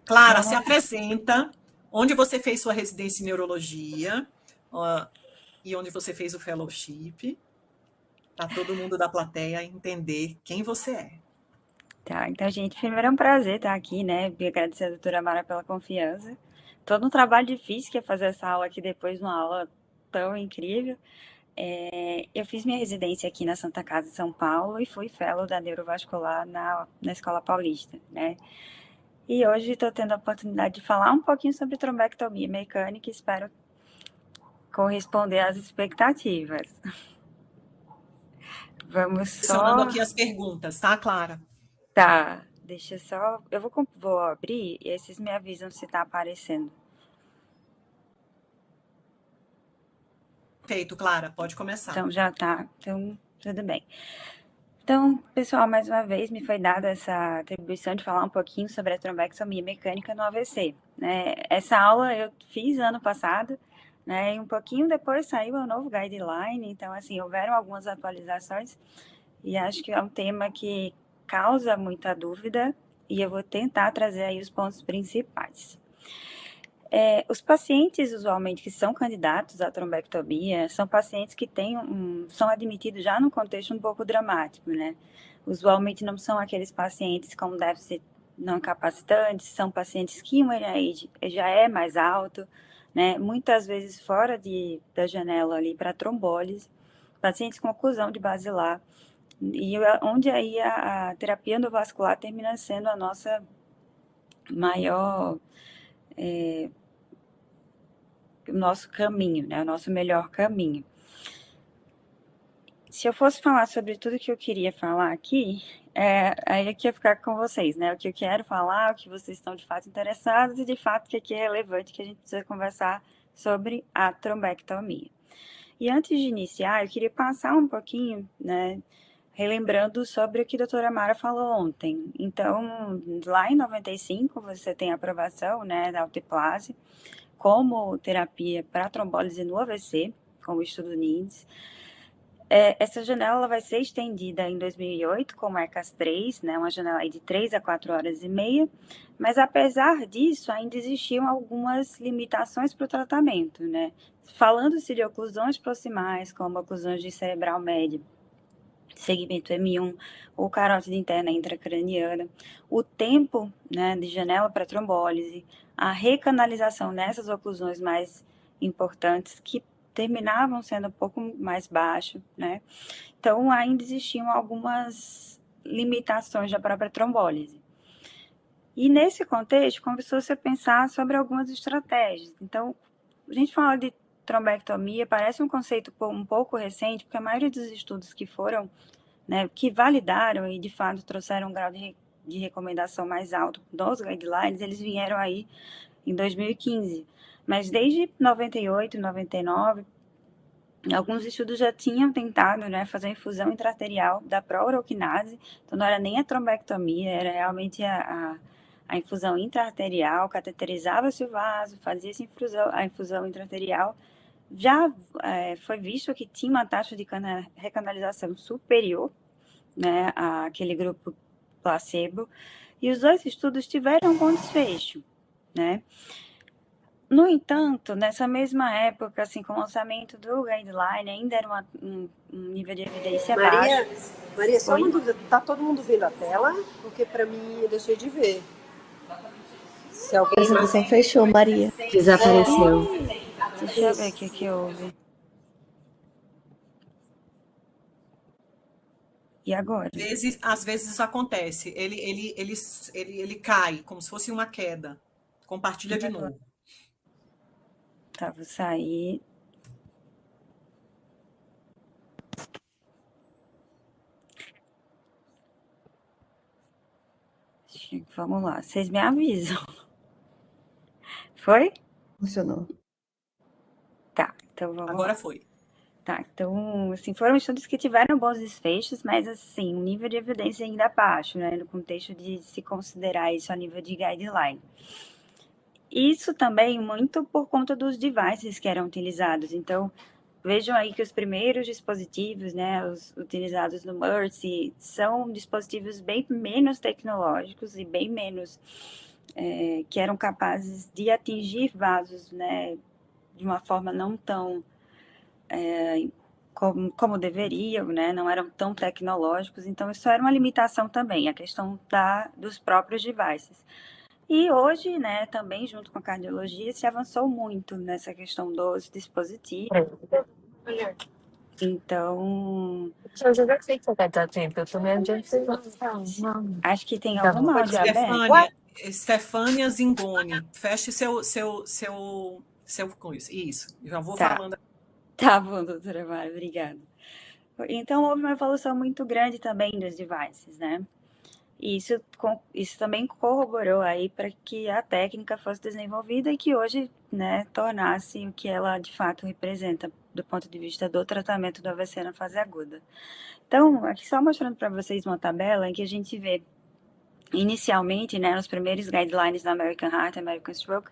Clara, se Vamos. apresenta. Onde você fez sua residência em neurologia e onde você fez o fellowship, para todo mundo da plateia entender quem você é. Tá, então, gente, primeiro é um prazer estar aqui, né? E agradecer a doutora Mara pela confiança. Todo um trabalho difícil que é fazer essa aula aqui depois de uma aula tão incrível. Eu fiz minha residência aqui na Santa Casa de São Paulo e fui fellow da Neurovascular na Escola Paulista, né? E hoje estou tendo a oportunidade de falar um pouquinho sobre trombectomia mecânica e espero corresponder às expectativas. Vamos Selecionando só. aqui as perguntas, tá, Clara? Tá, deixa só. Vou abrir e aí vocês me avisam se tá aparecendo. Perfeito, Clara, pode começar. Então já tá. Então, tudo bem. Então, pessoal, mais uma vez me foi dada essa atribuição de falar um pouquinho sobre a trombectomia mecânica no AVC. Né? Essa aula eu fiz ano passado, né? E um pouquinho depois saiu o novo guideline, então, assim, houveram algumas atualizações e acho que é um tema que causa muita dúvida e eu vou tentar trazer aí os pontos principais. Os pacientes, usualmente, que são candidatos à trombectomia, são pacientes que são admitidos já num contexto um pouco dramático, né? Usualmente não são aqueles pacientes com déficit não capacitante, são pacientes que o NIH já é mais alto, né? Muitas vezes fora da janela ali para trombólise, pacientes com oclusão de basilar, e onde aí a terapia endovascular termina sendo a nossa maior o nosso caminho, né? O nosso melhor caminho. Se eu fosse falar sobre tudo que eu queria falar aqui, aí aqui ia ficar com vocês, né? O que eu quero falar, o que vocês estão de fato interessados e de fato o que aqui é relevante que a gente precisa conversar sobre a trombectomia. E antes de iniciar, eu queria passar um pouquinho, né? Relembrando sobre o que a doutora Mara falou ontem. Então, lá em 95, você tem a aprovação, né, da alteplase como terapia para trombólise no AVC, como estudo NIDS. Essa janela vai ser estendida em 2008 com marcas 3, né, uma janela de 3 a 4 horas e meia, mas apesar disso, ainda existiam algumas limitações para o tratamento, né? Falando-se de oclusões proximais, como oclusões de cerebral média, segmento M1 ou carótida interna intracraniana, o tempo, né, de janela para trombólise, a recanalização nessas oclusões mais importantes que terminavam sendo um pouco mais baixo, né? Então ainda existiam algumas limitações da própria trombólise. E nesse contexto, começou-se a pensar sobre algumas estratégias. Então, a gente fala de trombectomia, parece um conceito um pouco recente, porque a maioria dos estudos que foram, né, que validaram e de fato trouxeram um grau de recomendação mais alto dos guidelines, eles vieram aí em 2015. Mas desde 98, 99, alguns estudos já tinham tentado, né, fazer a infusão intraarterial da pró-uroquinase, então não era nem a trombectomia, era realmente a infusão intraarterial, cateterizava-se o vaso, fazia-se a infusão intraarterial. Já foi visto que tinha uma taxa de recanalização superior, né, àquele grupo placebo, e os dois estudos tiveram um bom desfecho, né? No entanto, nessa mesma época, assim, com o lançamento do guideline, ainda era um nível de evidência Maria, baixo. Maria, só Oi? uma dúvida, tá todo mundo vendo a tela? Porque para mim eu deixei de ver. Se A alguém... apresentação fechou, Maria. Desapareceu. Deixa eu ver o que houve. E agora? Às vezes isso acontece. Ele cai, como se fosse uma queda. Compartilha de novo. Tá, vou sair. Vamos lá, vocês me avisam. Foi? Funcionou. Tá, então vamos Agora lá. foi. Tá, então, assim, foram estudos que tiveram bons desfechos, mas, assim, o nível de evidência ainda baixo, né, no contexto de se considerar isso a nível de guideline. Isso também muito por conta dos devices que eram utilizados. Então, vejam aí que os primeiros dispositivos, né, os utilizados no Mercy, são dispositivos bem menos tecnológicos e bem menos que eram capazes de atingir vasos, né, de uma forma não tão como deveriam, né, não eram tão tecnológicos, então isso era uma limitação também, a questão dos próprios devices. E hoje, né, também junto com a cardiologia, se avançou muito nessa questão dos dispositivos. Então, acho que tem alguma áudio aberta. Stefânia Zingoni, feche seu coisa. Isso, já vou falando. Tá bom, doutora Mara, obrigada. Então, houve uma evolução muito grande também dos devices, né? E isso também corroborou aí para que a técnica fosse desenvolvida e que hoje, né, tornasse o que ela de fato representa do ponto de vista do tratamento do AVC na fase aguda. Então, aqui só mostrando para vocês uma tabela em que a gente vê inicialmente, né, nos primeiros guidelines da American Heart, American Stroke,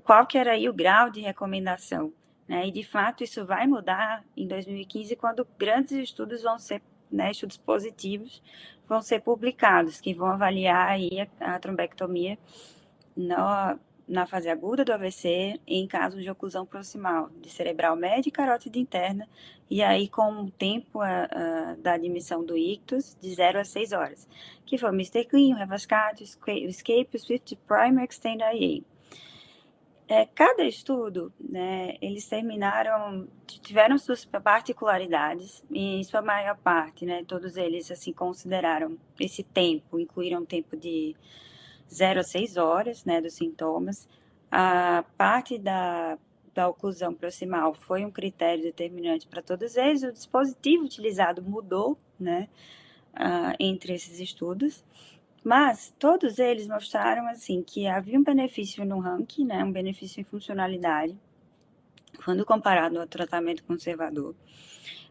qual que era aí o grau de recomendação, né? E de fato isso vai mudar em 2015 quando grandes estudos vão ser, né, estudos positivos vão ser publicados, que vão avaliar aí a trombectomia na fase aguda do AVC em casos de oclusão proximal de cerebral média e carótida interna, e aí com o tempo da admissão do ictus de 0 a 6 horas, que foi o Mr. Clean, o Revascat, o Escape, o Swift Primer Extend IA. Cada estudo, né, eles tiveram suas particularidades, e em sua maior parte, né, todos eles assim, consideraram esse tempo, incluíram tempo de 0 a 6 horas, né, dos sintomas. A parte da oclusão proximal foi um critério determinante para todos eles. O dispositivo utilizado mudou, né, entre esses estudos. Mas todos eles mostraram assim que havia um benefício no ranking, né, um benefício em funcionalidade, quando comparado ao tratamento conservador.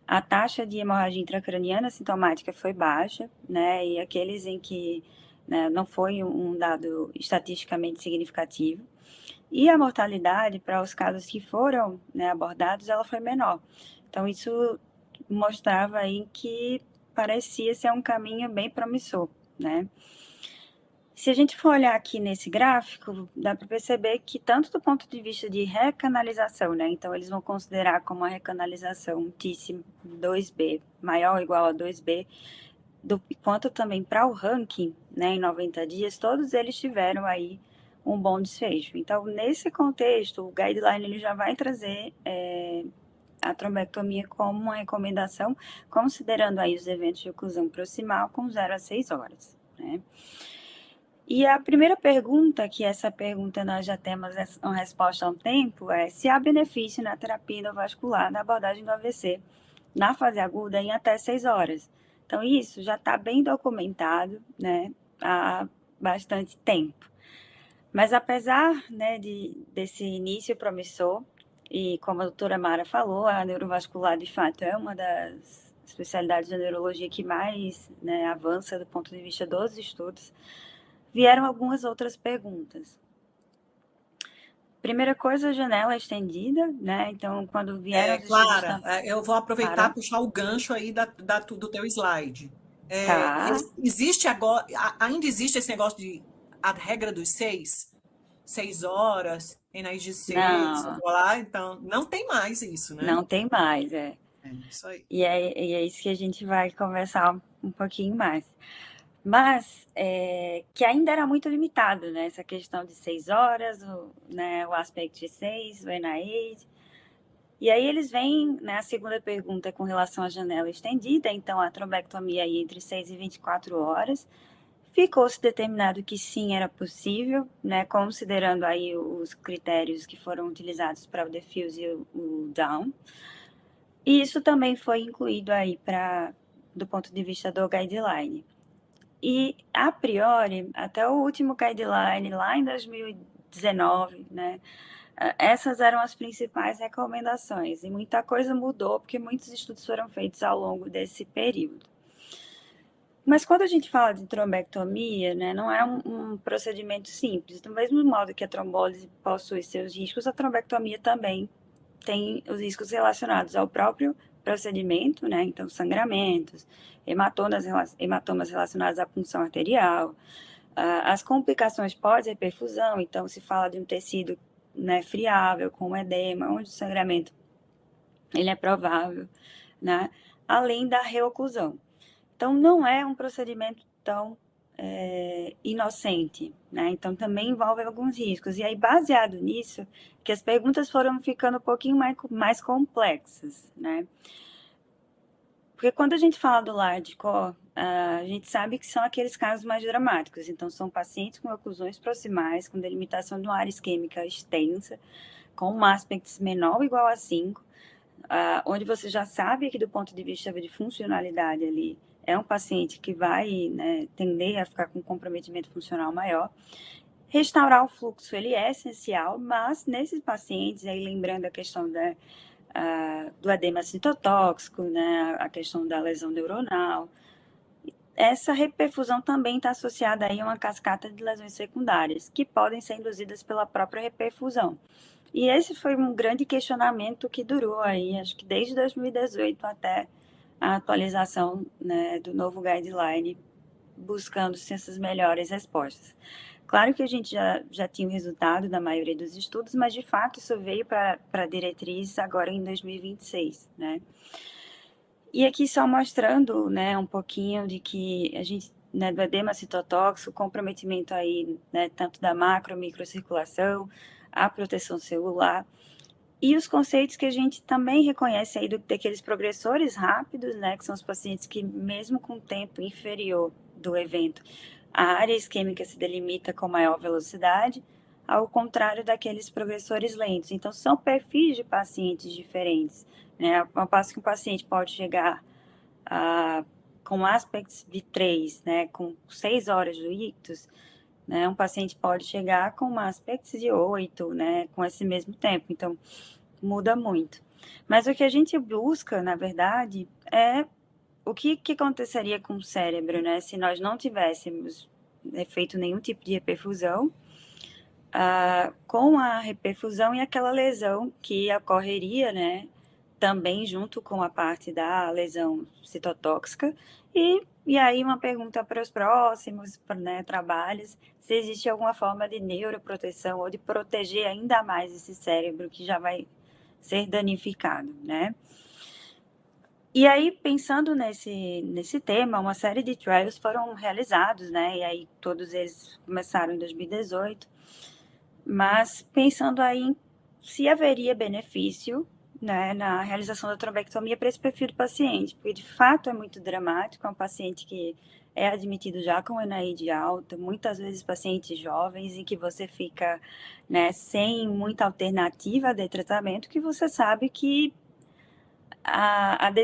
A taxa de hemorragia intracraniana sintomática foi baixa, né, e aqueles em que, né, não foi um dado estatisticamente significativo. E a mortalidade, para os casos que foram, né, abordados, ela foi menor. Então, isso mostrava aí que parecia ser um caminho bem promissor, né? Se a gente for olhar aqui nesse gráfico, dá para perceber que tanto do ponto de vista de recanalização, né? Então, eles vão considerar como a recanalização TICI 2B maior ou igual a 2B, quanto também para o ranking, né, em 90 dias, todos eles tiveram aí um bom desfecho. Então, nesse contexto, o guideline ele já vai trazer a trombectomia como uma recomendação, considerando aí os eventos de oclusão proximal com 0 a 6 horas, né? E a primeira pergunta, que essa pergunta nós já temos uma resposta há um tempo, é se há benefício na terapia endovascular na abordagem do AVC na fase aguda em até 6 horas. Então, isso já está bem documentado, né, há bastante tempo. Mas apesar, né, desse início promissor, e como a doutora Mara falou, a neurovascular de fato é uma das especialidades da neurologia que mais, né, avança do ponto de vista dos estudos, vieram algumas outras perguntas. Primeira coisa, janela estendida, né? Então, quando vieram os Clara, estudos... eu vou aproveitar e puxar o gancho aí do teu slide. Tá. Existe agora, ainda existe esse negócio de a regra dos 6 horas, NAI de 6, lá, então não tem mais isso, né? Não tem mais, É isso aí. E é isso que a gente vai conversar um pouquinho mais. Mas que ainda era muito limitado, né? Essa questão de 6 horas, o aspecto de 6, o NIH. E aí eles vêm, né, a segunda pergunta com relação à janela estendida, então a trombectomia aí entre 6 e 24 horas. Ficou-se determinado que sim, era possível, né, considerando aí os critérios que foram utilizados para o diffuse e o down. E isso também foi incluído aí do ponto de vista do guideline. E, a priori, até o último guideline, lá em 2019, né, essas eram as principais recomendações. E muita coisa mudou, porque muitos estudos foram feitos ao longo desse período. Mas quando a gente fala de trombectomia, né, não é um procedimento simples. Do mesmo modo que a trombólise possui seus riscos, a trombectomia também tem os riscos relacionados ao próprio procedimento, né? Então, sangramentos, hematomas relacionados à punção arterial, As complicações pós-reperfusão, então se fala de um tecido, né, friável, com edema, onde o sangramento ele é provável, né, além da reoclusão. Então, não é um procedimento tão inocente, né? Então, também envolve alguns riscos. E aí, baseado nisso, que as perguntas foram ficando um pouquinho mais complexas, né? Porque quando a gente fala do Lardcor, a gente sabe que são aqueles casos mais dramáticos. Então, são pacientes com oclusões proximais, com delimitação de uma área isquêmica extensa, com um aspecto menor ou igual a 5, onde você já sabe que do ponto de vista de funcionalidade ali, é um paciente que vai, né, tender a ficar com um comprometimento funcional maior. Restaurar o fluxo, ele é essencial, mas nesses pacientes, aí lembrando a questão do edema citotóxico, né, a questão da lesão neuronal, essa reperfusão também está associada aí a uma cascata de lesões secundárias, que podem ser induzidas pela própria reperfusão. E esse foi um grande questionamento que durou aí, acho que desde 2018 até a atualização, né, do novo guideline, buscando essas melhores respostas. Claro que a gente já tinha o resultado da maioria dos estudos, mas de fato isso veio para a diretriz agora em 2026, né? E aqui só mostrando, né, um pouquinho de que a gente, né, do edema citotóxico, comprometimento aí, né, tanto da macro, microcirculação, a proteção celular, e os conceitos que a gente também reconhece aí daqueles progressores rápidos, né, que são os pacientes que, mesmo com tempo inferior do evento, a área isquêmica se delimita com maior velocidade, ao contrário daqueles progressores lentos. Então, são perfis de pacientes diferentes, né? Ao passo que um paciente pode chegar com aspectos de 3, né, com 6 horas do ictus, né, um paciente pode chegar com aspectos de 8, né, com esse mesmo tempo. Então, muda muito. Mas o que a gente busca, na verdade, é o que aconteceria com o cérebro, né, se nós não tivéssemos feito nenhum tipo de reperfusão, com a reperfusão e aquela lesão que ocorreria, né, também junto com a parte da lesão citotóxica. E aí uma pergunta para os próximos, né, trabalhos, se existe alguma forma de neuroproteção ou de proteger ainda mais esse cérebro que já vai ser danificado, né? E aí, pensando nesse tema, uma série de trials foram realizados, né? E aí todos eles começaram em 2018, mas pensando aí em se haveria benefício, né, na realização da trombectomia para esse perfil de paciente, porque de fato é muito dramático, é um paciente que é admitido já com NAID alta, muitas vezes pacientes jovens, em que você fica, né, sem muita alternativa de tratamento, que você sabe que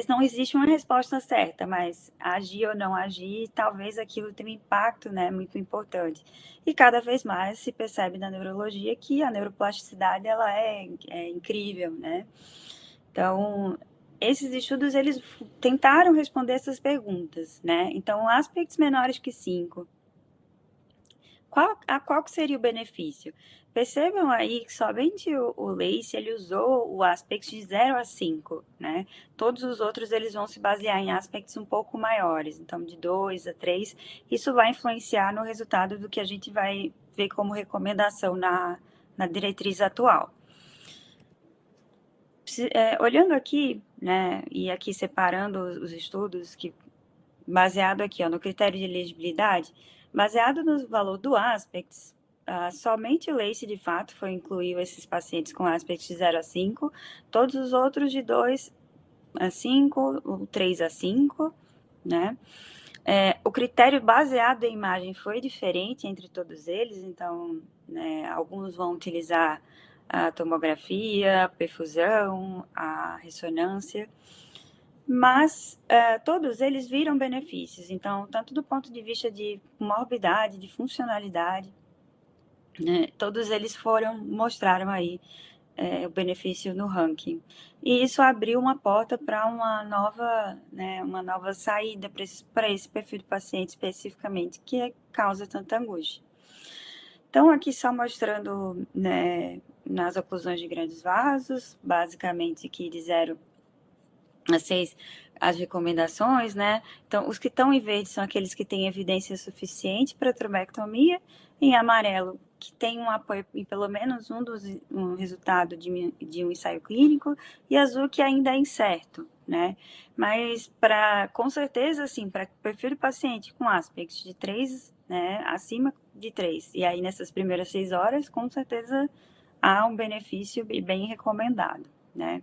não existe uma resposta certa, mas agir ou não agir, talvez aquilo tenha um impacto, né, muito importante. E cada vez mais se percebe na neurologia que a neuroplasticidade ela é incrível, né? Então, esses estudos eles tentaram responder essas perguntas, né? Então, aspectos menores que 5. Qual que seria o benefício? Percebam aí que somente o Lacey, ele usou o aspecto de 0 a 5, né? Todos os outros, eles vão se basear em aspectos um pouco maiores, então de 2 a 3. Isso vai influenciar no resultado do que a gente vai ver como recomendação na diretriz atual. Olhando aqui, né, e aqui separando os estudos, baseado aqui no critério de elegibilidade, baseado no valor do aspects, somente o Lacey, de fato, incluiu esses pacientes com aspects de 0 a 5, todos os outros de 2 a 5, ou 3 a 5, né? O critério baseado em imagem foi diferente entre todos eles, então, né, alguns vão utilizar a tomografia, a perfusão, a ressonância, mas todos eles viram benefícios, então, tanto do ponto de vista de morbidade, de funcionalidade, né, todos eles mostraram aí o benefício no ranking. E isso abriu uma porta para uma nova saída para esse perfil de paciente especificamente, que causa tanta angústia. Então, aqui só mostrando, né, nas oclusões de grandes vasos, basicamente aqui de 0 as recomendações, né? Então, os que estão em verde são aqueles que têm evidência suficiente para trombectomia, em amarelo, que tem um apoio em pelo menos um resultado de um ensaio clínico, e azul, que ainda é incerto, né? Mas, com certeza, assim, para perfil de paciente com aspectos de 3, né, acima de 3, e aí nessas primeiras 6 horas, com certeza há um benefício bem recomendado, né?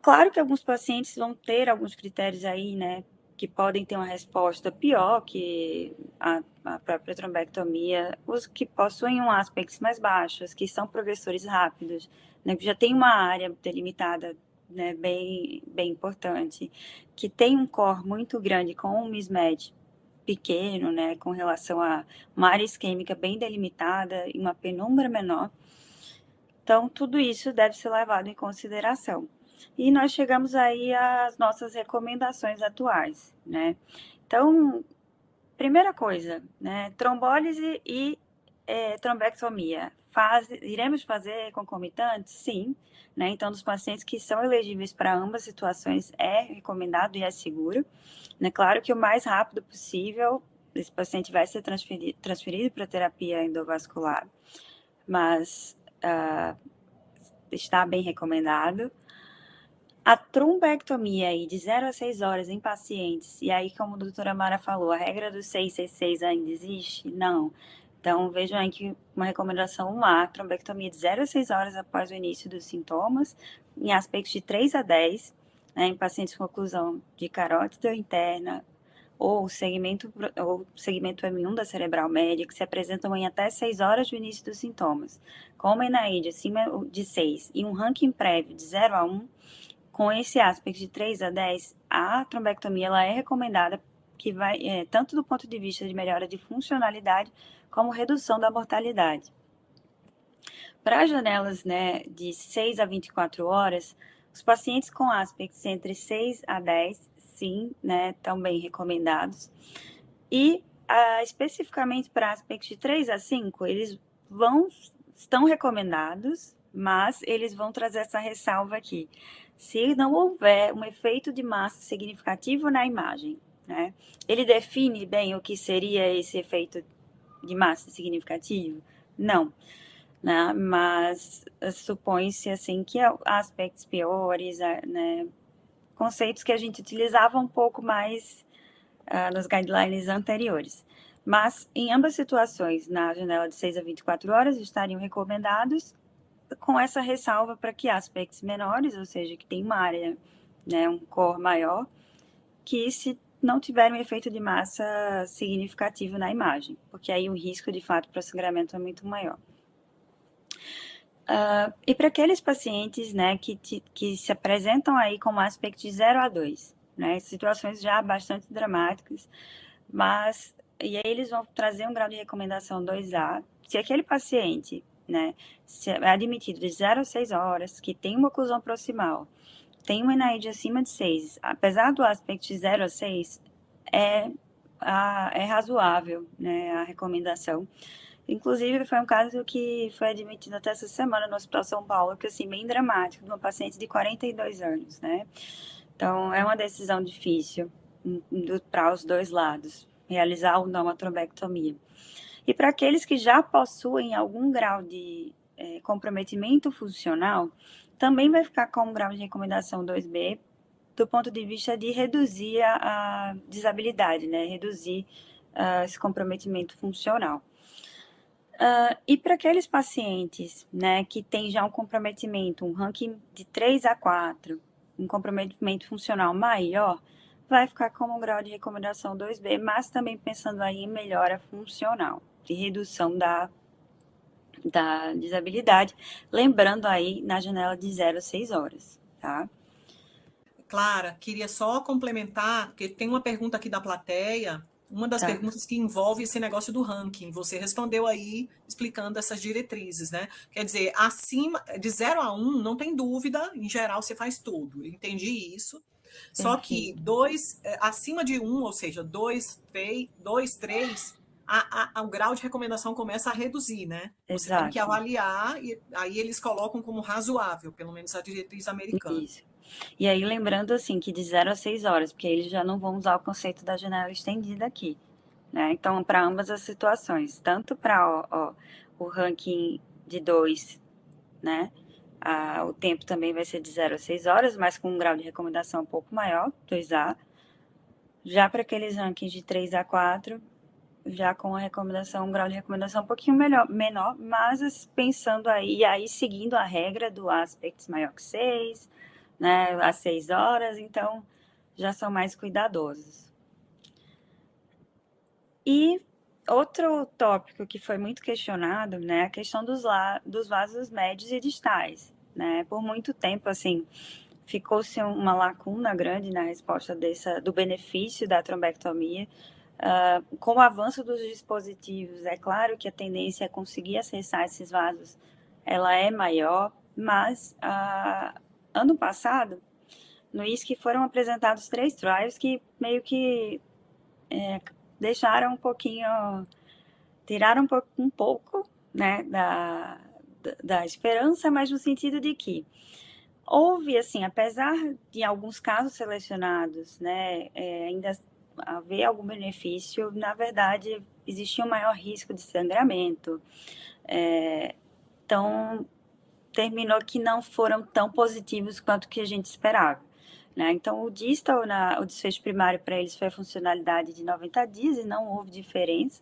Claro que alguns pacientes vão ter alguns critérios aí, né, que podem ter uma resposta pior que a própria trombectomia, os que possuem um aspectos mais baixos, que são progressores rápidos, né, que já tem uma área delimitada, né, bem importante, que tem um core muito grande com um mismatch pequeno, né, com relação a uma área isquêmica bem delimitada e uma penumbra menor. Então, tudo isso deve ser levado em consideração. E nós chegamos aí às nossas recomendações atuais, né? Então, primeira coisa, né? Trombólise e trombectomia. Iremos fazer concomitantes? Sim. Né? Então, dos pacientes que são elegíveis para ambas situações, é recomendado e é seguro. Né? Claro que o mais rápido possível, esse paciente vai ser transferido para terapia endovascular, mas está bem recomendado. A trombectomia aí de 0 a 6 horas em pacientes, e aí, como a doutora Mara falou, a regra dos 666 ainda existe? Não. Então, vejam aí que uma recomendação 1A, trombectomia de 0 a 6 horas após o início dos sintomas, em aspectos de 3 a 10, né, em pacientes com oclusão de carótida interna, ou segmento M1 da cerebral média, que se apresentam em até 6 horas do início dos sintomas, com uma NAID acima de 6 e um ranking prévio de 0 a 1, com esse aspecto de 3 a 10, a trombectomia ela é recomendada, que vai tanto do ponto de vista de melhora de funcionalidade, como redução da mortalidade. Para as janelas, né, de 6 a 24 horas, os pacientes com aspectos entre 6 a 10, sim, né, estão bem recomendados. E especificamente para aspectos de 3 a 5, eles estão recomendados, mas eles vão trazer essa ressalva aqui. Se não houver um efeito de massa significativo na imagem, né? Ele define bem o que seria esse efeito de massa significativo? Não, né? Mas supõe-se assim que aspectos piores, né? Conceitos que a gente utilizava um pouco mais nos guidelines anteriores. Mas, em ambas situações, na janela de 6 a 24 horas, estariam recomendados, com essa ressalva para que aspectos menores, ou seja, que tem uma área, né, um core maior, que se não tiver um efeito de massa significativo na imagem, porque aí o risco, de fato, para o sangramento é muito maior. E para aqueles pacientes, né, que se apresentam aí com aspecto de 0 a 2, né, situações já bastante dramáticas, mas, e aí eles vão trazer um grau de recomendação 2A, se aquele paciente, né, se é admitido de 0 a 6 horas, que tem uma oclusão proximal, tem uma NAID acima de 6, apesar do aspecto de 0 a 6, é razoável, né, a recomendação. Inclusive, foi um caso que foi admitido até essa semana no Hospital São Paulo, que assim, bem dramático, de uma paciente de 42 anos, né? Então, é uma decisão difícil para os dois lados, realizar ou não a trombectomia. E para aqueles que já possuem algum grau de comprometimento funcional, também vai ficar com um grau de recomendação 2B, do ponto de vista de reduzir a desabilidade, né? Reduzir esse comprometimento funcional. E para aqueles pacientes, né, que têm já um comprometimento, um ranking de 3 a 4, um comprometimento funcional maior, vai ficar como um grau de recomendação 2B, mas também pensando aí em melhora funcional, de redução da desabilidade, lembrando aí na janela de 0 a 6 horas, tá? Clara, queria só complementar, porque tem uma pergunta aqui da plateia, uma das perguntas que envolve esse negócio do ranking. Você respondeu aí explicando essas diretrizes, né? Quer dizer, acima de 0 a 1, não tem dúvida, em geral você faz tudo. Eu entendi isso. Só que acima de 1, ou seja, 2, 3, o grau de recomendação começa a reduzir, né? Você Exato. tem que avaliar, e aí eles colocam como razoável, pelo menos a diretriz americana. Isso. E aí, lembrando, assim, que de 0 a 6 horas, porque eles já não vão usar o conceito da janela estendida aqui, né? Então, para ambas as situações, tanto para o ranking de 2, né? O tempo também vai ser de 0 a 6 horas, mas com um grau de recomendação um pouco maior, 2A. Já para aqueles rankings de 3 a 4, já com um grau de recomendação um pouquinho menor, mas pensando aí, e aí seguindo a regra do aspects maior que 6, né, às 6 horas, então já são mais cuidadosos. E outro tópico que foi muito questionado, né, a questão dos vasos médios e distais, né, por muito tempo, assim, ficou-se uma lacuna grande na resposta do benefício da trombectomia. Com o avanço dos dispositivos, é claro que a tendência é conseguir acessar esses vasos, ela é maior, mas ano passado, no ISC foram apresentados 3 trials que meio que deixaram um pouquinho, tiraram um pouco, né, da esperança, mas no sentido de que houve, assim, apesar de alguns casos selecionados, né, ainda haver algum benefício, na verdade, existia um maior risco de sangramento. Então, terminou que não foram tão positivos quanto que a gente esperava, né? Então, o distal, o desfecho primário para eles foi a funcionalidade de 90 dias e não houve diferença.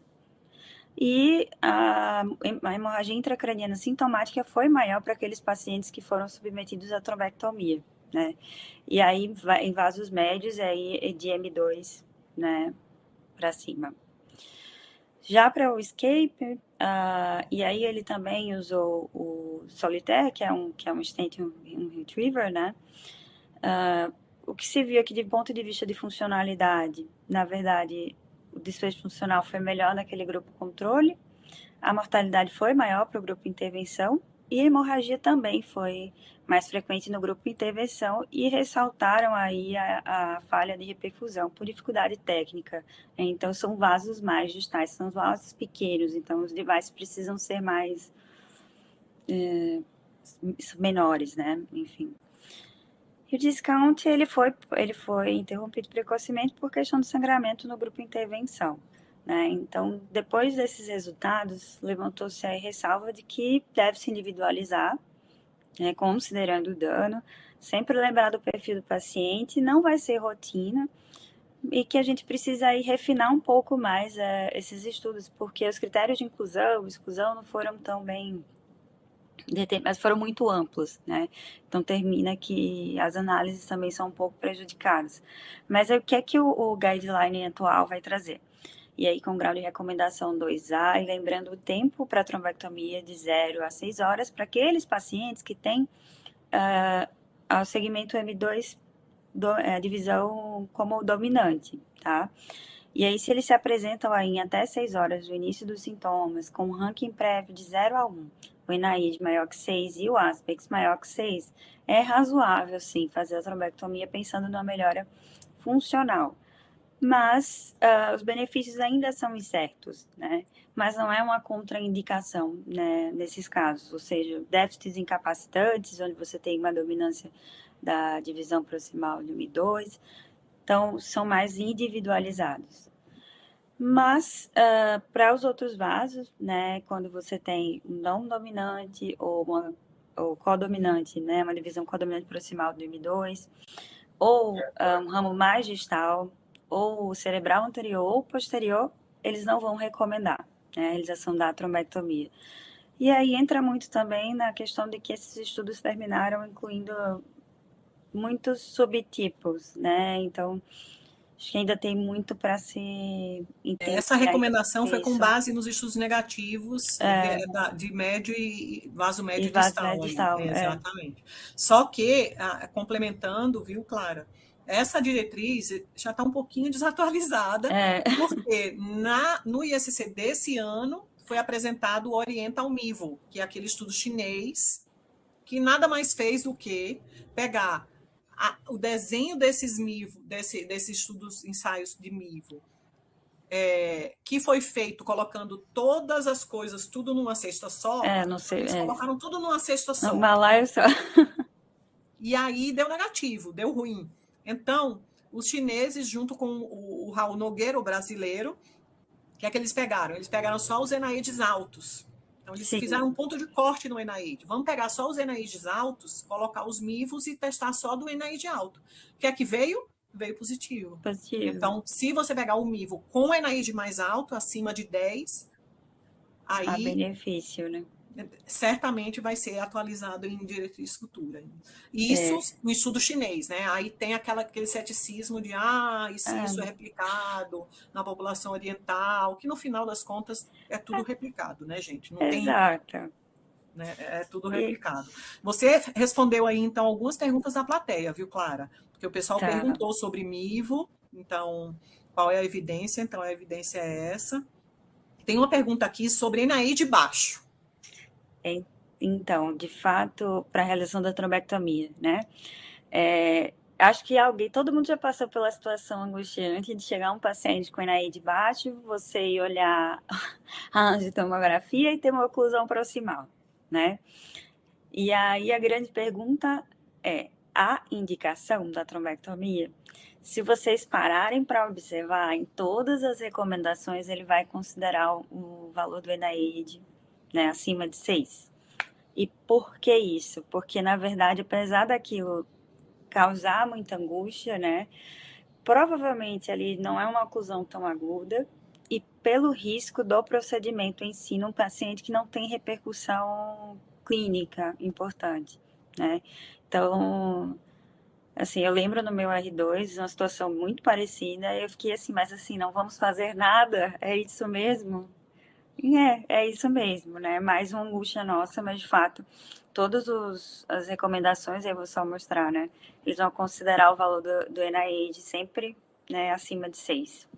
E a hemorragia intracraniana sintomática foi maior para aqueles pacientes que foram submetidos à trombectomia, né? E aí, em vasos médios, aí de M2, né, para cima. Já para o escape, e aí ele também usou o Solitaire, que é um stent, um retriever, né? O que se viu aqui de ponto de vista de funcionalidade, na verdade, o desfecho funcional foi melhor naquele grupo controle, a mortalidade foi maior para o grupo intervenção e a hemorragia também foi mais frequente no grupo intervenção e ressaltaram aí a falha de reperfusão por dificuldade técnica. Então, são vasos mais distais, são vasos pequenos, então os devices precisam ser mais menores, né? Enfim. E o discount, ele foi interrompido precocemente por questão de sangramento no grupo intervenção, né? Então, depois desses resultados, levantou-se a ressalva de que deve-se individualizar, né, considerando o dano, sempre lembrar do perfil do paciente, não vai ser rotina, e que a gente precisa aí refinar um pouco mais esses estudos, porque os critérios de inclusão e exclusão não foram tão bem, mas foram muito amplos, né? Então termina que as análises também são um pouco prejudicadas. Mas o que é que o guideline atual vai trazer? E aí com grau de recomendação 2A, e lembrando o tempo para trombectomia de 0 a 6 horas para aqueles pacientes que têm o segmento M2 divisão como dominante, tá? E aí, se eles se apresentam aí em até 6 horas do início dos sintomas, com um ranking prévio de 0 a 1, o NAID maior que 6 e o ASPEX maior que 6, é razoável, sim, fazer a trombectomia pensando numa melhora funcional. Mas os benefícios ainda são incertos, né? Mas não é uma contraindicação, né, nesses casos, ou seja, déficits incapacitantes, onde você tem uma dominância da divisão proximal de 1 e 2, então são mais individualizados. Mas para os outros vasos, né, quando você tem um não dominante ou codominante, né, uma divisão codominante proximal do M2, ou um ramo mais distal, ou cerebral anterior ou posterior, eles não vão recomendar, né, a realização da trombectomia. E aí entra muito também na questão de que esses estudos terminaram incluindo muitos subtipos, né? Então, acho que ainda tem muito para se entender. Essa recomendação foi com isso. base nos estudos negativos de médio e vaso médio E vaso distal. médio distal, exatamente. Só que, complementando, viu, Clara? Essa diretriz já está um pouquinho desatualizada, porque no ISC desse ano foi apresentado o Oriental MIVO, que é aquele estudo chinês, que nada mais fez do que pegar o desenho desses estudos, ensaios de MIVO, que foi feito colocando todas as coisas, tudo numa cesta só. Não sei. Eles colocaram tudo numa cesta só. No balaio só. e aí deu negativo, deu ruim. Então, os chineses, junto com o Raul Nogueira, o brasileiro, o que é que eles pegaram? Eles pegaram só os ENAIDs altos. Então, eles Sim. fizeram um ponto de corte no ENAID. Vamos pegar só os ENAIDs altos, colocar os MIVOS e testar só do ENAID alto. O que é que veio? Veio positivo. Então, se você pegar o MIVO com o ENAID mais alto, acima de 10, Há aí benefício, né? certamente vai ser atualizado em diretriz futura. Isso no estudo chinês, né? Aí tem aquele ceticismo de e se isso é replicado na população oriental, que no final das contas é tudo replicado, né, gente? Não tem, Exato. né? É tudo replicado. Você respondeu aí, então, algumas perguntas da plateia, viu, Clara? Porque o pessoal perguntou sobre MIVO, então, qual é a evidência? Então, a evidência é essa. Tem uma pergunta aqui sobre ENAID baixo. Então, de fato, para a realização da trombectomia, né? Acho que todo mundo já passou pela situação angustiante de chegar um paciente com ENAID baixo, você ir olhar a angiotomografia e ter uma oclusão proximal, né? E aí a grande pergunta é, a indicação da trombectomia? Se vocês pararem para observar, em todas as recomendações ele vai considerar o valor do ENAID, né, acima de 6. E por que isso? Porque, na verdade, apesar daquilo causar muita angústia, né, provavelmente ali não é uma oclusão tão aguda, e pelo risco do procedimento em si num paciente que não tem repercussão clínica importante, né? Então, assim, eu lembro no meu R2 uma situação muito parecida, eu fiquei assim, mas assim, não vamos fazer nada? É isso mesmo? E é isso mesmo, né? Mais uma angústia nossa, mas de fato, todas as recomendações, eu vou só mostrar, né? Eles vão considerar o valor do NIH sempre, né, acima de 6.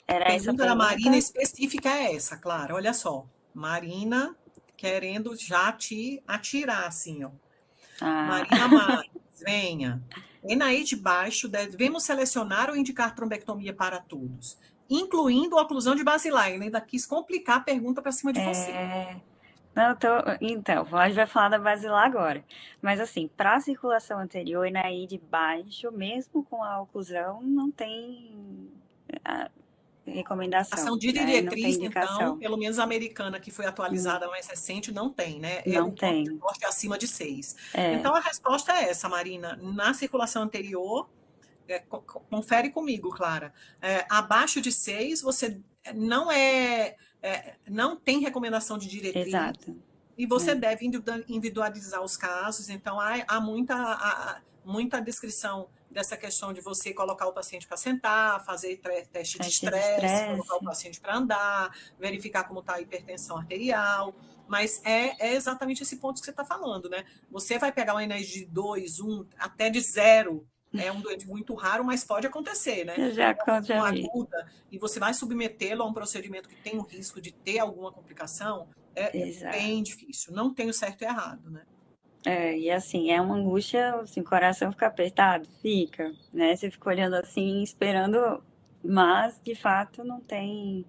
Era essa a Pergunta da Marina pergunta? específica é essa, Clara. Olha só. Marina querendo já te atirar, assim, ó. Marina Marques, venha. ENAID baixo, devemos selecionar ou indicar trombectomia para todos, incluindo a oclusão de basilar. Ele ainda quis complicar a pergunta para cima de você. Não, então, a gente vai falar da basilar agora. Mas assim, para a circulação anterior e na de baixo, mesmo com a oclusão, não tem recomendação, Ação de né? Não tem diretriz, então, indicação. pelo menos a americana, que foi atualizada mais recente, não tem, né? Não O ponto de tem. corte é acima de 6. Então, a resposta é essa, Marina. Na circulação anterior, confere comigo, Clara. Abaixo de 6, você não tem recomendação de diretriz. Exato. E você deve individualizar os casos. Então, há muita descrição dessa questão de você colocar o paciente para sentar, fazer teste de estresse, colocar o paciente para andar, verificar como está a hipertensão arterial. Mas é exatamente esse ponto que você está falando, né? Você vai pegar uma ENAID de 2, 1, até de 0. É um doente muito raro, mas pode acontecer, né? Eu já vi. Aguda, e você vai submetê-lo a um procedimento que tem o risco de ter alguma complicação, é bem difícil. Não tem o certo e errado, né? E assim, é uma angústia, assim, o coração fica apertado? Fica, né? Você fica olhando assim, esperando, mas de fato não tem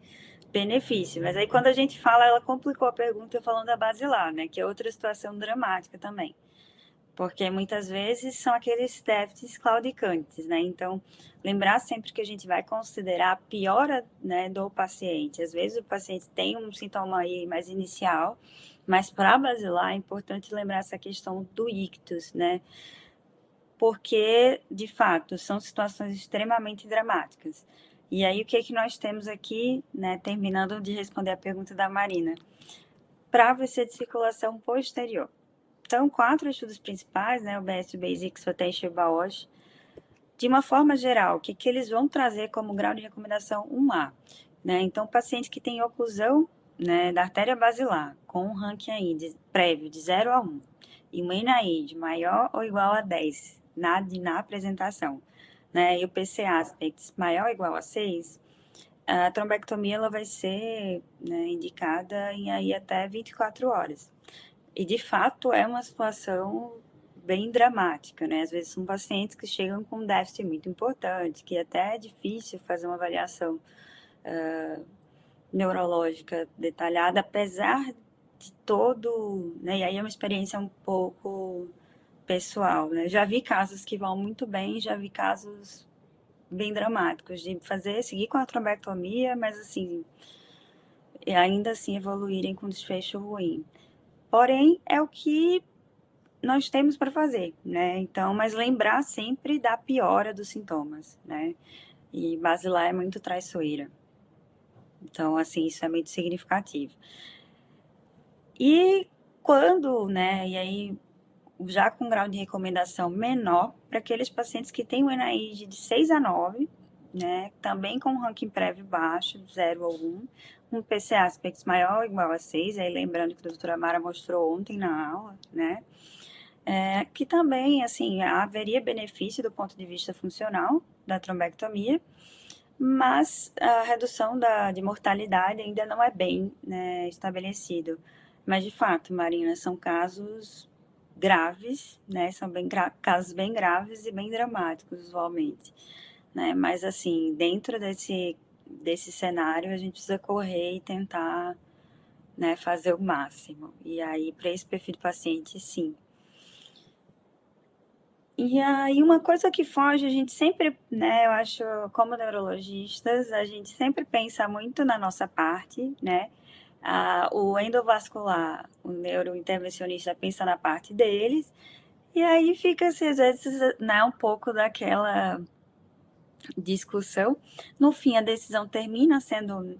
benefício. Mas aí quando a gente fala, ela complicou a pergunta falando da basilar, né? Que é outra situação dramática também. Porque muitas vezes são aqueles déficits claudicantes, né? Então, lembrar sempre que a gente vai considerar a piora, né, do paciente. Às vezes o paciente tem um sintoma aí mais inicial, mas para basilar é importante lembrar essa questão do ictus, né? Porque, de fato, são situações extremamente dramáticas. E aí, o que nós temos aqui, né, terminando de responder a pergunta da Marina, para AVC de circulação posterior. Então, 4 estudos principais, né, o BS, o Basic, o Potential e o BAOSH. De uma forma geral, o que eles vão trazer como grau de recomendação 1A? Né? Então, paciente que tem oclusão, né, da artéria basilar, com um ranking aí prévio de 0 a 1, e uma NIH maior ou igual a 10 na apresentação, né, e o PCA aspects maior ou igual a 6, a trombectomia ela vai ser, né, indicada em aí até 24 horas. E, de fato, é uma situação bem dramática, né? Às vezes são pacientes que chegam com um déficit muito importante, que até é difícil fazer uma avaliação neurológica detalhada, apesar de todo, né? E aí é uma experiência um pouco pessoal, né? Já vi casos que vão muito bem, já vi casos bem dramáticos de seguir com a trombectomia, mas assim, e ainda assim evoluírem com desfecho ruim. Porém, é o que nós temos para fazer, né? Então, mas lembrar sempre da piora dos sintomas, né? E basilar é muito traiçoeira. Então, assim, isso é muito significativo. E quando, né? E aí, já com grau de recomendação menor, para aqueles pacientes que têm o NIH de 6 a 9, né? Também com ranking prévio baixo, 0 ou 1, um PCA aspects maior ou igual a 6, aí lembrando que a doutora Mara mostrou ontem na aula, né? Que também, assim, haveria benefício do ponto de vista funcional da trombectomia, mas a redução de mortalidade ainda não é bem, né, estabelecido. Mas, de fato, Marina, são casos graves, né, são casos bem graves e bem dramáticos, usualmente, né, mas, assim, dentro desse cenário, a gente precisa correr e tentar, né, fazer o máximo. E aí, para esse perfil de paciente, sim. E aí, uma coisa que foge, a gente sempre, né, eu acho, como neurologistas, a gente sempre pensa muito na nossa parte, né? O endovascular, o neurointervencionista pensa na parte deles, e aí fica-se, às vezes, né, um pouco daquela discussão. No fim, a decisão termina sendo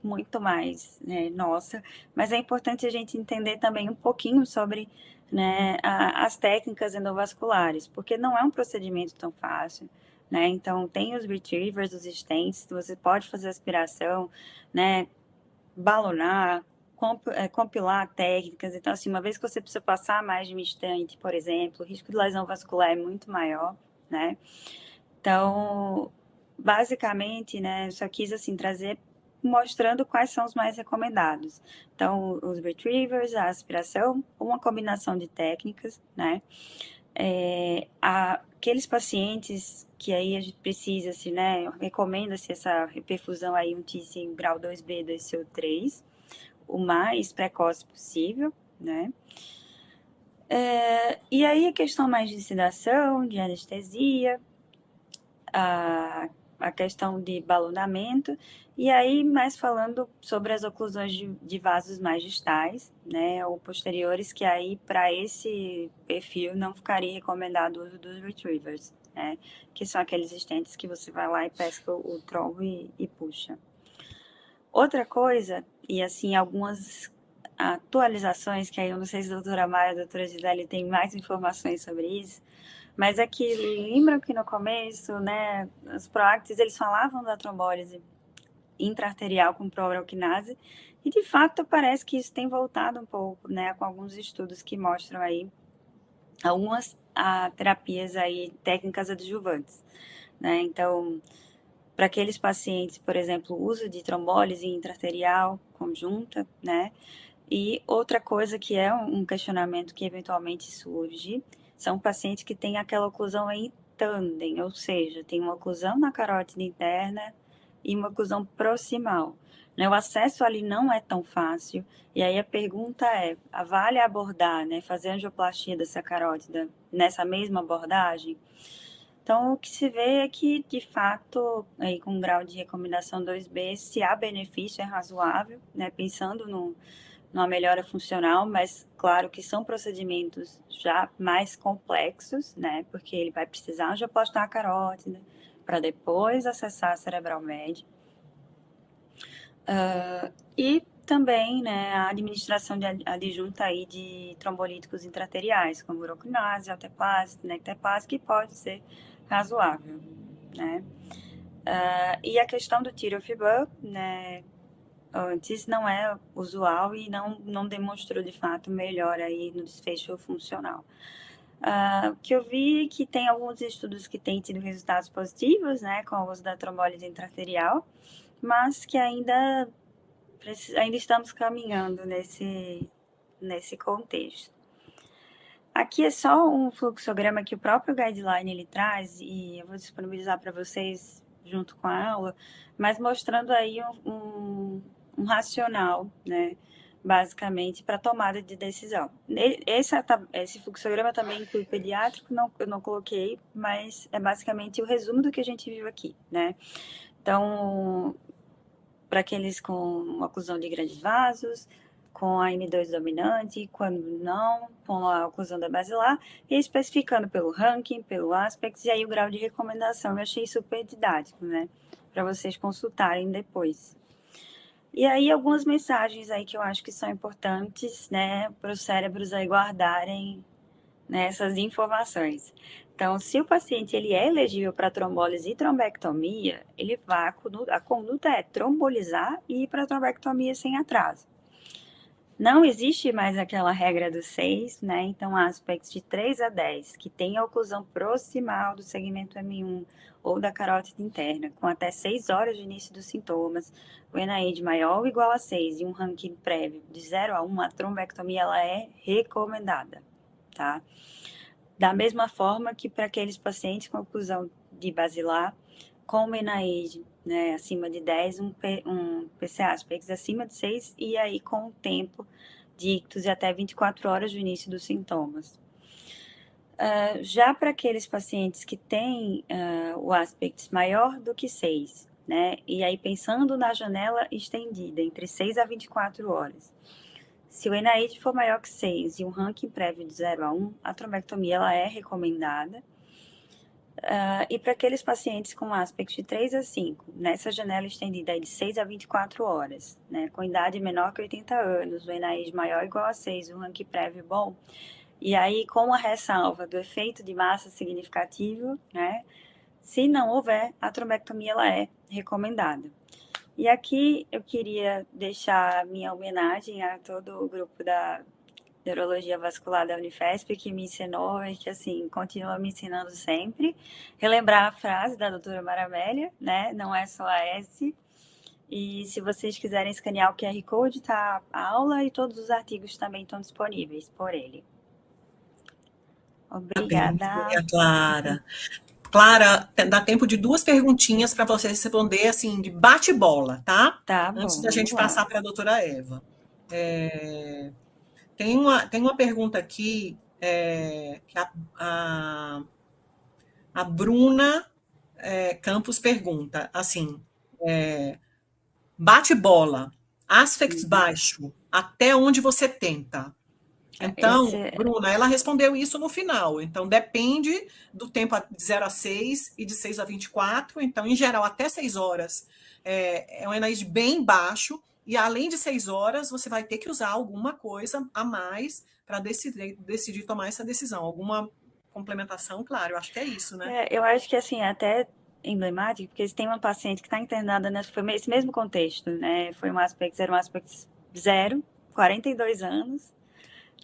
muito mais, né, nossa, mas é importante a gente entender também um pouquinho sobre, né, as técnicas endovasculares, porque não é um procedimento tão fácil, né, então tem os retrievers, os stents, você pode fazer aspiração, né, balonar, compilar técnicas, então assim, uma vez que você precisa passar mais de um stent, por exemplo, o risco de lesão vascular é muito maior, né, então, basicamente, né, só quis assim trazer mostrando quais são os mais recomendados. Então, os retrievers, a aspiração, uma combinação de técnicas, né? Aqueles pacientes que aí a gente precisa, assim, né? Recomenda-se essa perfusão aí, um TIS em grau 2B, 2CO3, o mais precoce possível, né? E aí a questão mais de sedação, de anestesia, a questão de balonamento, e aí mais falando sobre as oclusões de vasos mais distais, né, ou posteriores, que aí para esse perfil não ficaria recomendado o uso dos retrievers, né, que são aqueles stents que você vai lá e pesca o trombo e puxa. Outra coisa, e assim, algumas atualizações, que aí eu não sei se a doutora Maia e a doutora Gisele têm mais informações sobre isso, mas é que lembram que no começo, né, os PROACTs, eles falavam da trombólise intraarterial com proarquitinase, e de fato parece que isso tem voltado um pouco, né, com alguns estudos que mostram aí algumas terapias aí, técnicas adjuvantes, né, então, para aqueles pacientes, por exemplo, o uso de trombólise intraarterial conjunta, né, e outra coisa que é um questionamento que eventualmente surge, são pacientes que têm aquela oclusão em tandem, ou seja, tem uma oclusão na carótida interna e uma oclusão proximal. Né? O acesso ali não é tão fácil, e aí a pergunta é, vale abordar, né, fazer angioplastia dessa carótida nessa mesma abordagem? Então, o que se vê é que, de fato, aí com grau de recomendação 2B, se há benefício, é razoável, né, pensando numa melhora funcional, mas claro que são procedimentos já mais complexos, né? Porque ele vai precisar angioplastar a carótida para depois acessar a cerebral média. E também, né, a administração de adjunta aí de trombolíticos intraarteriais, como uroquinase, alteplase, necteplase, que pode ser razoável, né? E a questão do tirofiban, né, antes não é usual e não demonstrou de fato melhora aí no desfecho funcional. O que eu vi que tem alguns estudos que têm tido resultados positivos, né, com o uso da trombólise intraarterial, mas que ainda estamos caminhando nesse contexto. Aqui é só um fluxograma que o próprio guideline ele traz, e eu vou disponibilizar para vocês junto com a aula, mas mostrando aí um racional, né, basicamente, para tomada de decisão. Esse fluxograma também inclui pediátrico, eu não coloquei, mas é basicamente o resumo do que a gente viu aqui, né? Então, para aqueles com oclusão de grandes vasos, com a M2 dominante, quando não, com a oclusão da basilar, e especificando pelo ranking, pelo aspects, e aí o grau de recomendação. Eu achei super didático, né? Para vocês consultarem depois. E aí, algumas mensagens aí que eu acho que são importantes, né, para os cérebros aí guardarem, né, essas informações. Então, se o paciente ele é elegível para trombólise e trombectomia, a conduta é trombolizar e ir para trombectomia sem atraso. Não existe mais aquela regra dos 6, né? Então, aspectos de 3 a 10, que tem a oclusão proximal do segmento M1 ou da carótida interna, com até 6 horas de início dos sintomas, o NIH maior ou igual a 6 e um ranking prévio de 0 a 1, a trombectomia ela é recomendada, tá? Da mesma forma que para aqueles pacientes com oclusão de basilar, com o NIH, né, acima de 10, um PCA aspects acima de 6, e aí com o tempo de ictus e até 24 horas do início dos sintomas. Já para aqueles pacientes que têm o aspects maior do que 6, né, e aí pensando na janela estendida, entre 6 a 24 horas, se o NIH for maior que 6 e um ranking prévio de 0 a 1, a trombectomia ela é recomendada. E para aqueles pacientes com aspecto de 3 a 5, nessa janela estendida aí de 6 a 24 horas, né, com idade menor que 80 anos, o NIH maior ou igual a 6, o ranking prévio bom, e aí com a ressalva do efeito de massa significativo, né, se não houver, a trombectomia ela é recomendada. E aqui eu queria deixar minha homenagem a todo o grupo da Neurologia Vascular da Unifesp, que me ensinou e que, assim, continua me ensinando sempre. Relembrar a frase da doutora Maramélia, né? Não é só a S. E se vocês quiserem escanear o QR Code, tá a aula e todos os artigos também estão disponíveis por ele. Obrigada. Maria Clara. Clara, dá tempo de 2 perguntinhas para você responder, assim, de bate-bola, tá? Tá bom. Antes da gente passar para a doutora Eva. Tem uma pergunta aqui que a Bruna Campos pergunta, assim, bate-bola, aspects baixo, até onde você tenta? Então, Bruna, ela respondeu isso no final. Então, depende do tempo de 0 a 6 e de 6 a 24. Então, em geral, até 6 horas é um NIH bem baixo. E além de 6 horas, você vai ter que usar alguma coisa a mais para decidir tomar essa decisão. Alguma complementação, claro, eu acho que é isso, né? Eu acho que, assim, até emblemático, porque tem uma paciente que está internada nesse mesmo contexto, né? Era um aspecto 0, 42 anos,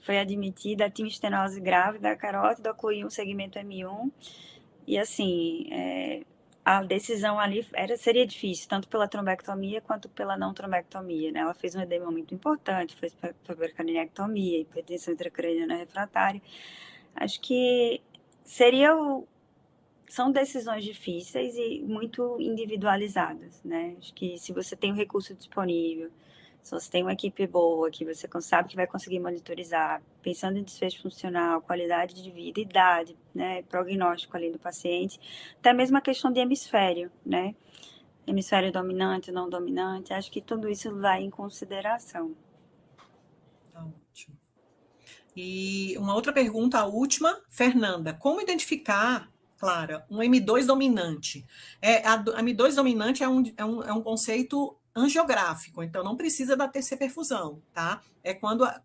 foi admitida, tinha estenose grave da carótida, ocluiu um segmento M1, e assim, a decisão ali seria difícil, tanto pela trombectomia quanto pela não trombectomia, né? Ela fez um edema muito importante, fez percraniectomia, hipertensão intracraniana refratária. Acho que são decisões difíceis e muito individualizadas, né? Acho que se você tem o recurso disponível, se você tem uma equipe boa, que você sabe que vai conseguir monitorizar, pensando em desfecho funcional, qualidade de vida, idade, né, prognóstico ali do paciente, até mesmo a questão de hemisfério, né? Hemisfério dominante, não dominante, acho que tudo isso vai em consideração. Tá ótimo. E uma outra pergunta, a última, Fernanda, como identificar, Clara, um M2 dominante? A M2 dominante é um conceito angiográfico, então não precisa da TC perfusão, tá? É quando a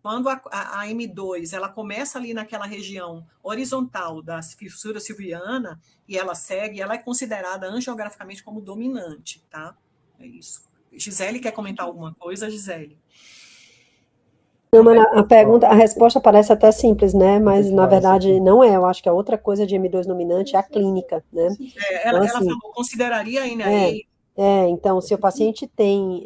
M2 ela começa ali naquela região horizontal da fissura silviana e ela segue, ela é considerada angiograficamente como dominante, tá? É isso. Gisele quer comentar alguma coisa, Gisele? Não, mas a resposta parece até simples, né? Mas na verdade não é. Eu acho que a outra coisa de M2 dominante é a clínica, né? Ela falou, consideraria a NIH Então, se o paciente tem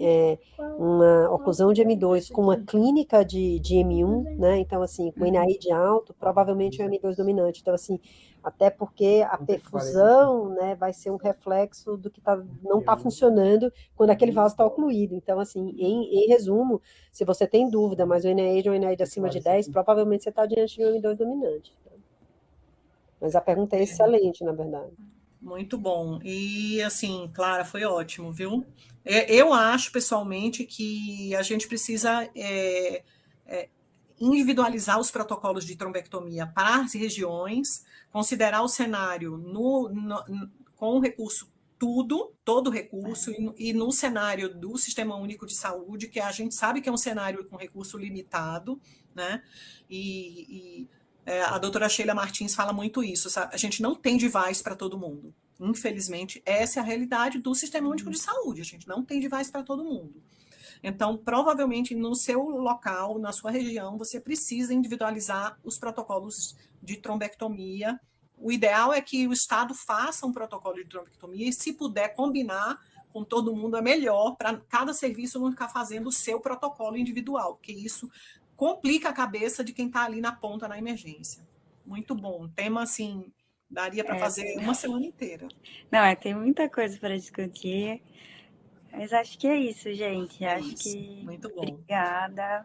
uma oclusão de M2 com uma clínica de M1, né? Então, assim, com NAID alto, provavelmente é o M2 dominante. Então, assim, até porque a perfusão, né, vai ser um reflexo do que não está funcionando quando aquele vaso está ocluído. Então, assim, em resumo, se você tem dúvida, mas o NAID é um NAID acima de 10, provavelmente você está diante de um M2 dominante. Mas a pergunta é excelente, na verdade. Muito bom. E, assim, Clara, foi ótimo, viu? Eu acho, pessoalmente, que a gente precisa individualizar os protocolos de trombectomia para as regiões, considerar o cenário com o recurso todo o recurso, e no cenário do Sistema Único de Saúde, que a gente sabe que é um cenário com recurso limitado, né? A doutora Sheila Martins fala muito isso, sabe? A gente não tem device para todo mundo. Infelizmente, essa é a realidade do Sistema Único de Saúde. A gente não tem device para todo mundo. Então, provavelmente, no seu local, na sua região, você precisa individualizar os protocolos de trombectomia. O ideal é que o Estado faça um protocolo de trombectomia e, se puder combinar com todo mundo, é melhor, para cada serviço não ficar fazendo o seu protocolo individual, porque isso complica a cabeça de quem está ali na ponta na emergência. Muito bom. Tema, assim, daria para fazer uma semana inteira. Não, tem muita coisa para discutir. Mas acho que é isso, gente. Acho que. Muito bom. Obrigada.